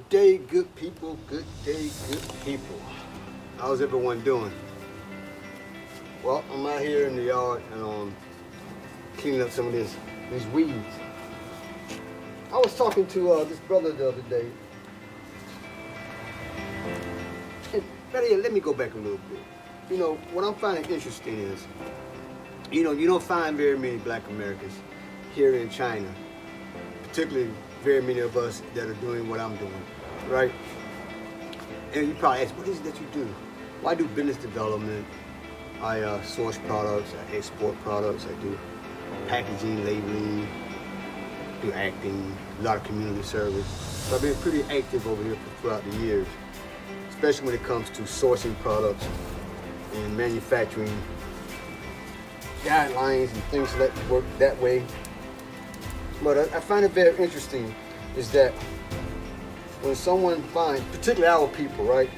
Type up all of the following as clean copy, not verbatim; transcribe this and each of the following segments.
day, good people. Good day, good people. How's everyone doing? Well, I'm out here in the yard and cleaning up some of these weeds. I was talking to this brother the other day. And better yet, let me go back a little bit. You know, what I'm finding interesting is, you don't find very many black Americans here in China, particularly very many of us that are doing what I'm doing, right? And you probably ask, what is it that you do? Well, I do business development. I source products, I export products, I do packaging, labeling, do acting, a lot of community service. So I've been pretty active over here throughout the years, especially when it comes to sourcing products and manufacturing guidelines and things that work that way. But I find it very interesting is that when someone finds, particularly our people, right,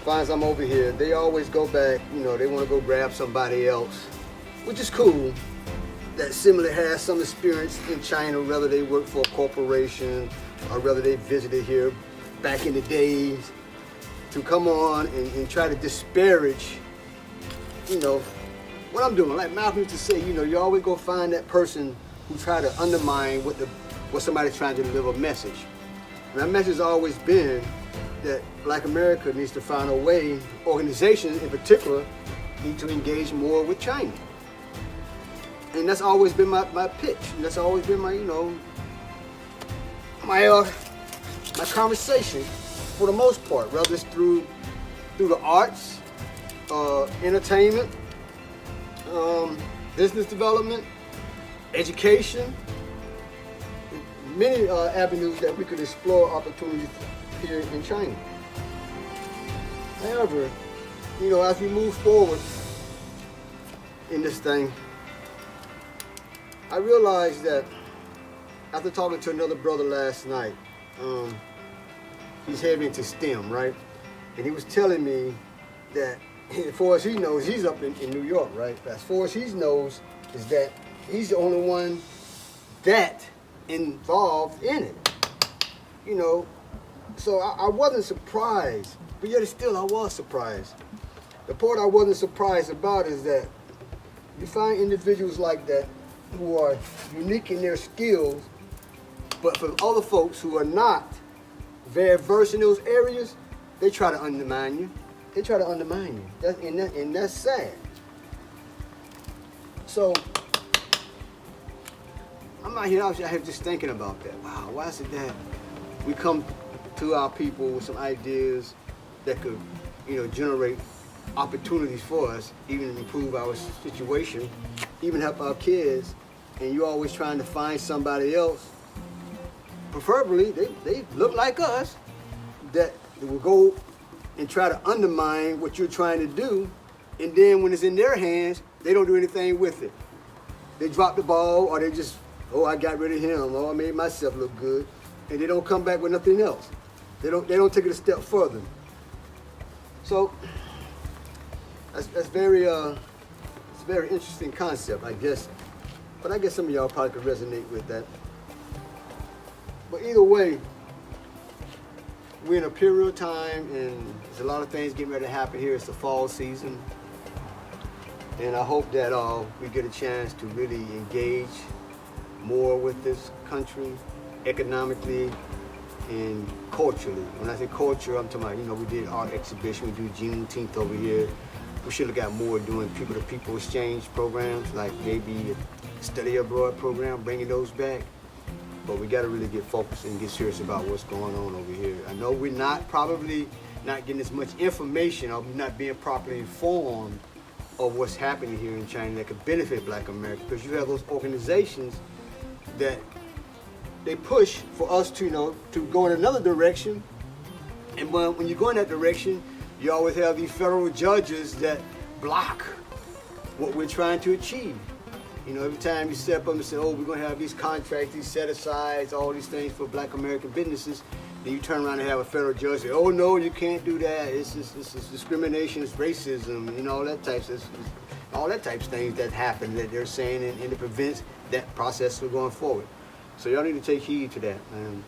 finds I'm over here, they always go back, they want to go grab somebody else, which is cool, that similarly has some experience in China, whether they work for a corporation or whether they visited here back in the days, to come on and try to disparage, what I'm doing. Like Malcolm used to say, you always go find that person who try to undermine what somebody's trying to deliver a message. And that message has always been that Black America needs to find a way, organizations in particular, need to engage more with China. And that's always been my pitch. And that's always been my conversation for the most part, whether it's through the arts, entertainment, business development, education, many avenues that we could explore opportunities here in China. However, as we move forward in this thing, I realized that after talking to another brother last night, he's heavy into STEM, right? And he was telling me that as far as he knows, he's up in New York, right? As far as he knows is that he's the only one that involved in it, So I wasn't surprised, but yet still I was surprised. The part I wasn't surprised about is that you find individuals like that who are unique in their skills, but for other folks who are not very versed in those areas, they try to undermine you. They try to undermine you, and that's sad. So I'm out here just thinking about that. Wow, why is it that we come to our people with some ideas that could, generate opportunities for us, even improve our situation, even help our kids, and you're always trying to find somebody else, preferably they look like us, that will go and try to undermine what you're trying to do, and then when it's in their hands, they don't do anything with it. They drop the ball, or they just, I got rid of him, I made myself look good, and they don't come back with nothing else. They don't take it a step further. So that's very it's a very interesting concept, I guess. But I guess some of y'all probably could resonate with that. But either way, we're in a period of time, and there's a lot of things getting ready to happen here. It's the fall season, and I hope that we get a chance to really engage more with this country, economically and culturally. When I say culture, I'm talking about, we did art exhibition, we do Juneteenth over here. We should have got more doing people-to-people exchange programs, like maybe a study abroad program, bringing those back. But we got to really get focused and get serious about what's going on over here. I know we're probably not getting as much information, or not being properly informed of what's happening here in China that could benefit Black America, because you have those organizations that they push for us to go in another direction, and when you go in that direction, you always have these federal judges that block what we're trying to achieve. Every time you step up and say, we're going to have these contracts, these set-asides, all these things for Black American businesses, then you turn around and have a federal judge say, no, you can't do that. This is discrimination, it's racism, all that types of things that happen that they're saying, and it prevents that process from going forward. So y'all need to take heed to that, man.